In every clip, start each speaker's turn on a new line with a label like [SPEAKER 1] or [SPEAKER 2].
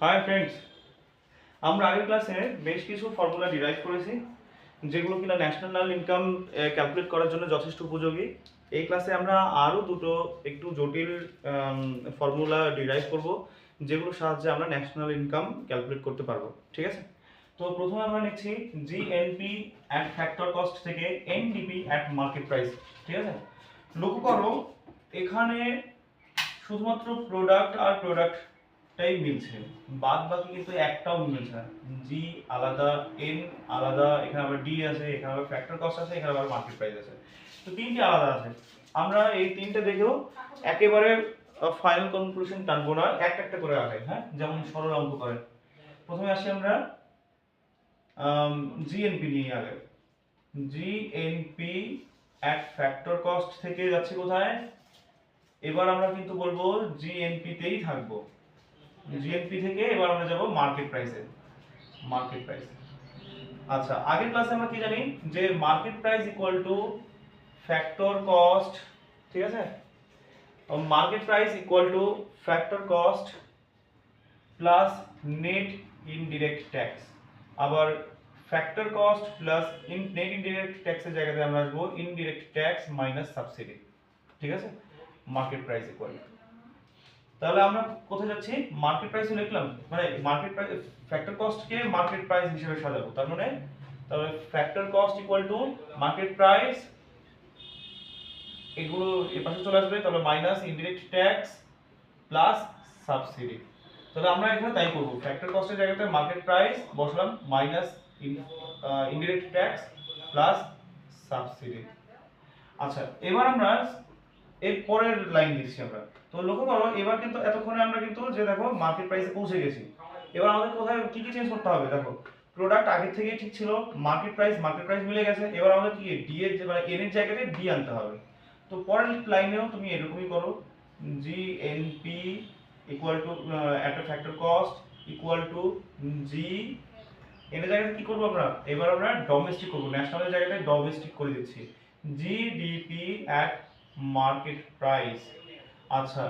[SPEAKER 1] Hi friends, আমরা আগের ক্লাসে বেশ কিছু ফর্মুলা ডিরাইভ করেছি যেগুলো কিনা ন্যাশনাল ইনকাম ক্যালকুলেট করার জন্য যথেষ্ট উপযোগী। এই ক্লাসে আমরা আরও দুটো একটু জটিল ফর্মুলা ডিরাইভ করব যেগুলোর সাহায্যে আমরা ন্যাশনাল ইনকাম ক্যালকুলেট করতে পারবো। ঠিক আছে, তো প্রথমে আমরা নিচ্ছি জিএনপি অ্যাট ফ্যাক্টর কস্ট থেকে এনডিপি অ্যাট মার্কেট প্রাইস। ঠিক আছে, লক্ষ্য করো এখানে শুধুমাত্র প্রোডাক্ট আর প্রোডাক্টটাই মিলছে, বাদ বাকি কিন্তু একটাও মিলছে না। জি আলাদা, এন আলাদা, এখানে আবার ডি আছে, এখানে আবার ফ্যাক্টর কস্ট আছে, এখানে আবার মার্কেট প্রাইস আছে। তো তিনটে আলাদা আছে। আমরা এই তিনটে দেখেও একেবারে ফাইনাল কনক্লুশন টানবো না, একটা একটা করে আগে। হ্যাঁ, যেমন সরল অঙ্ক করে। প্রথমে আসি আমরা জিএনপি নিয়ে আগে। জিএনপি অ্যাট ফ্যাক্টর কস্ট থেকে যাচ্ছে কোথায়? এবার আমরা কিন্তু বলবো জিএনপি তেই থাকবো। জিএনপি থেকে এবার আমরা যাব মার্কেট প্রাইসে। মার্কেট প্রাইস, আচ্ছা আগের ক্লাসে আমরা কি জানি যে market price equal to factor cost. ঠিক আছে, market price equal to factor cost plus net indirect tax. আবার factor cost plus net indirect ট্যাক্সের জায়গাতে আমরা আসবো ইনডিরেক্ট ট্যাক্স মাইনাস সাবসিডি। ঠিক আছে, মার্কেট প্রাইস ইকুয়াল, তাহলে আমরা কোথায় যাচ্ছি? মার্কেট প্রাইস লিখলাম, মানে মার্কেট প্রাইস ফ্যাক্টর কস্টকে মার্কেট প্রাইস হিসেবে সাজাবো। তার মানে তাহলে factor cost equal to market price, এগুলো এর পাশে চলে আসবে, তাহলে minus indirect tax plus subsidy. তাহলে আমরা এখানে তাই করব, ফ্যাক্টর কস্টের জায়গাতে মার্কেট প্রাইস বসালাম minus indirect tax plus subsidy. আচ্ছা এবার আমরা এর পরের লাইন দিচ্ছি আমরা। তো লক্ষ্য করো এবার কিন্তু এতক্ষণে আমরা কিন্তু যে দেখো মার্কেট প্রাইসে পৌঁছে গেছি। এবার আমাদের কোথায় কি কি চেঞ্জ করতে হবে? দেখো প্রোডাক্ট আগে থেকেই ঠিক ছিল, মার্কেট প্রাইস মিলে গেছে। এবার আমাদের কি ডি এর মানে এন এর জায়গাতে ডি আনতে হবে। তো পরের লাইনেও তুমি এরকমই করো, GNP equal to at a factor cost equal to G এর জায়গাতে কি করব আমরা? এবার আমরা ডোমেস্টিক করব, ন্যাশনালের জায়গাতে ডোমেস্টিক করে দিচ্ছি, জিডিপি অ্যাট মার্কেট প্রাইস। আচ্ছা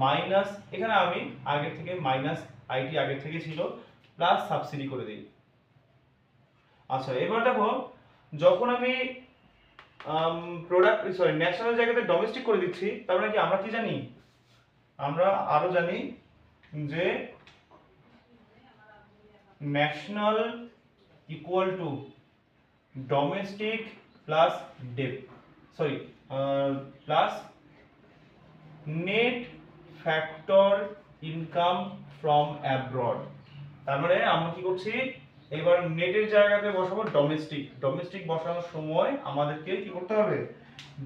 [SPEAKER 1] মাইনাস, এখানে আমি আগে থেকে মাইনাস আইটি আগে থেকে ছিল, প্লাস সাবসিডি করে দিই। আচ্ছা এবার দেখো যখন আমি প্রোডাক্ট সরি ন্যাশনাল জায়গাতে ডোমেস্টিক করে দিচ্ছি, তার মানে কি আমরা কি জানি? আমরা আরো জানি যে national equal to domestic plus dep sorry plus net factor income from abroad. তার মানে আমরা কি করছি? এবার নেটের জায়গাতে বসাবো ডোমেস্টিক। ডোমেস্টিক বসানোর সময় আমাদেরকে কি করতে হবে?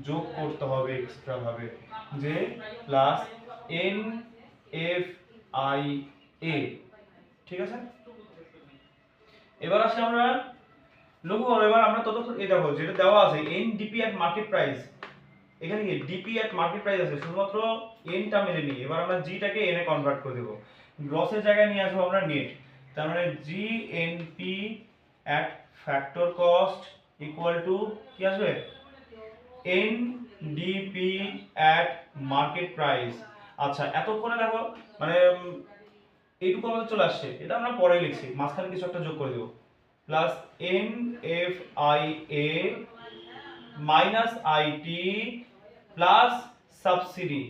[SPEAKER 1] যোগ করতে হবে এক্সট্রা ভাবে, যে প্লাস এন এফ আই এ। ঠিক আছে, এবার আসলে আমরা লক্ষ্য করো, এবার আমরা ততক্ষণ এই দেখো যেটা দেওয়া আছে এনডিপি এট মার্কেট প্রাইস, এখানে কি ডিপি এট মার্কেট প্রাইস আছে, শুধুমাত্র এনটা মেনে নিই। এবার আমরা জিটাকে এনে কনভার্ট করে দেব, গ্রসের জায়গায় নিয়ে আসবো আমরা নেট। তার মানে জিএনপি এট ফ্যাক্টর কস্ট ইকুয়াল টু কি আসবে? এনডিপি এট মার্কেট প্রাইস। আচ্ছা এতক্ষণে দেখো মানে এইটুকু আমাদের চলে আসছে, এটা আমরা পরে লিখছি, মাঝখানে কিছু একটা যোগ করে দেব, plus N F I A minus IT plus subsidy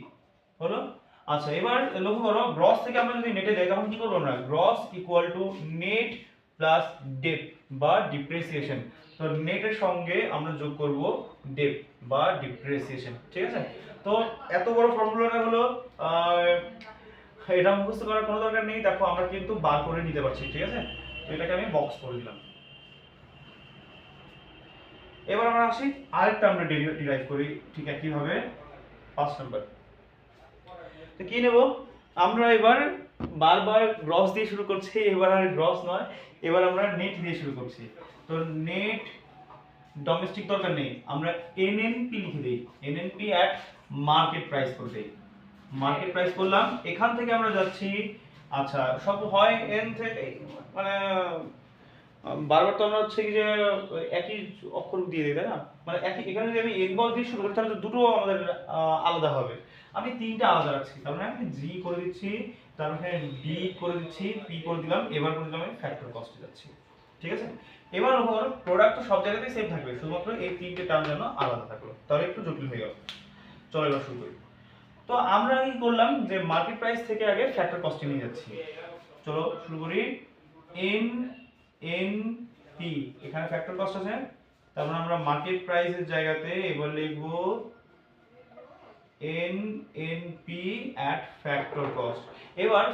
[SPEAKER 1] হলো। আচ্ছা এবার লক্ষ্য করো গ্রস থেকে আমরা যদি নেটে যাই তখন কি করব আমরা? Gross equal to net plus dep বা ডিপ্রিসিয়েশন। তো নেটের সঙ্গে আমরা যোগ করব ডেপ বা ডিপ্রিসিয়েশন। ঠিক আছে, তো এত বড় ফর্মুলাটা হলো এটা মুখস্থ করার কোনো দরকার নেই, দেখো আমরা কিন্তু বার করে নিতে পারছি। ঠিক আছে, তো এটাকে আমি বক্স করে দিলাম। এবার আমরা আসি আরেকটা আমরা ডিরাইভ করি ঠিক একই ভাবে 5 নাম্বার। তো কি নেব আমরা? এবার বারবার গ্রস দিয়ে শুরু করছি, এবার আর গ্রস নয়, এবার আমরা নেট দিয়ে শুরু করছি। তো নেট ডোমেস্টিক দরকার নেই, আমরা এনএনপি লিখে দেই, এনএনপি এট মার্কেট প্রাইস করে দেই। মার্কেট প্রাইস করলাম, এখান থেকে আমরা যাচ্ছি। আচ্ছা সব হয় এন থেকে, মানে বারবার তো আমরা হচ্ছে কি যে একই অক্ষর দিয়ে দিই, তাই না? মানে একই, এখানে যদি আমি এন বল দিয়ে শুরু করি তাহলে তো দুটো আমাদের আলাদা হবে, আমি তিনটা আলাদা রাখছি। তার মানে আমি জি করে দিচ্ছি তারপর এখানে ডি করে দিচ্ছি, পি করে দিলাম, এবার করে দিলাম আমি ফ্যাক্টর কস্টে যাচ্ছি। ঠিক আছে, এবার লক্ষ্য করো প্রোডাক্ট তো সব জায়গাতেই সেম থাকবে, শুধুমাত্র এই তিনটে টার্ম যেন আলাদা থাকলো, তাহলে একটু জটিল হয়ে গেল। চলো এবার শুরু করি। তো আমরা কি করলাম যে মার্কেট প্রাইস থেকে আগে ফ্যাক্টর কস্টে নিয়ে যাচ্ছি। চলো শুরু করি। এন এন পি, এখানে ফ্যাক্টর কস্ট আছে, তারপর আমরা মার্কেট প্রাইসের জায়গাতে এবার লিখব N N P at factor cost. এবার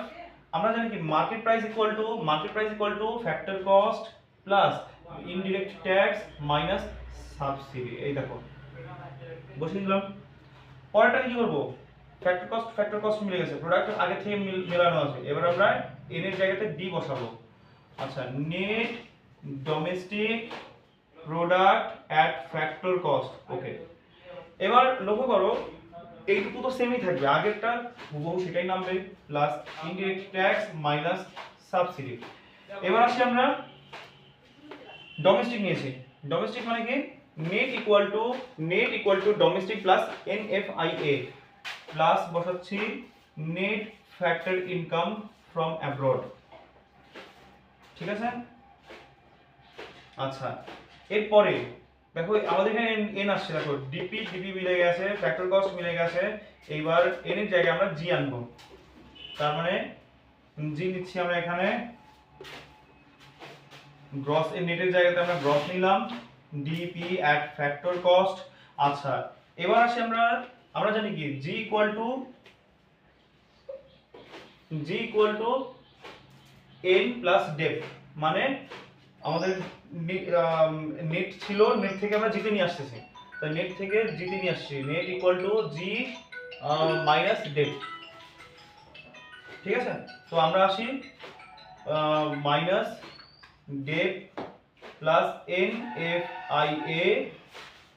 [SPEAKER 1] আমরা জানি কি market price equal to factor cost plus indirect tax minus subsidy. এই দেখো বসিয়ে দিলাম। পরেরটা কি করব, ফ্যাক্টর কস্ট মিলে গেছে, প্রোডাক্ট আগে থেকে মেলানো আছে, এবার আমরা এন এর জায়গাতে ডি বসাবো। আচ্ছা, net domestic product at factor cost. Okay, এবার লক্ষ্য করো এইটুকু তো সেমই থাকবে, আগেরটা হুবহু সেটাই নামবে, plus indirect tax minus subsidy. এবার আসি আমরা ডোমেস্টিক নিয়েছি, ডোমেস্টিক মানে কি net equal to domestic plus NFIA plus বসাচ্ছি net factor income from abroad. ঠিক আছে, আচ্ছা এরপরে দেখো আমাদের এখানে এন আসছে, দেখো ডিপি মিলে গেছে, ফ্যাক্টর কস্ট মিলে গেছে, এইবার এন এর জায়গায় আমরা জি আনবো, তার মানে জি নিচ্ছি আমরা এখানে, গ্রস এর নেটের জায়গাতে আমরা গ্রস নিলাম, ডিপি অ্যাট ফ্যাক্টর কস্ট। আচ্ছা এবার আসি আমরা জানি কি G equal to N plus dep, মানে আমাদের নেট ছিল, নেট থেকে আমরা জিতে নিয়ে আসতেছি, তো নেট থেকে জিতে নিয়ে আসছি, net equal to G minus dep. ঠিক আছে, তো আমরা আসি minus dep plus N F I A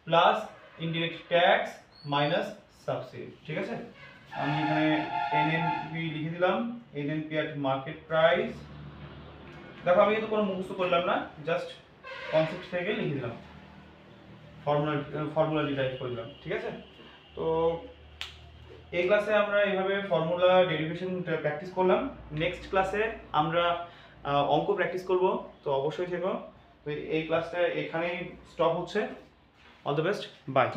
[SPEAKER 1] plus indirect tax minus subsidy. ঠিক আছে, আমি এখানে এনএনপি লিখে দিলাম, এনএনপি অ্যাট মার্কেট প্রাইস। দেখো আমি কিন্তু কোনো মুখস্থ করলাম না, জাস্ট কনসেপ্ট থেকে লিখে দিলাম, ফর্মুলা ডিরাইভ করে দিলাম। ঠিক আছে, তো এই ক্লাসে আমরা এইভাবে ফর্মুলা ডেরিভেশন প্র্যাকটিস করলাম। নেক্সট ক্লাসে আমরা অঙ্ক প্র্যাকটিস করব, তো অবশ্যই থেকো। তো এই ক্লাসটা এখানেই স্টপ হচ্ছে। All the best, by.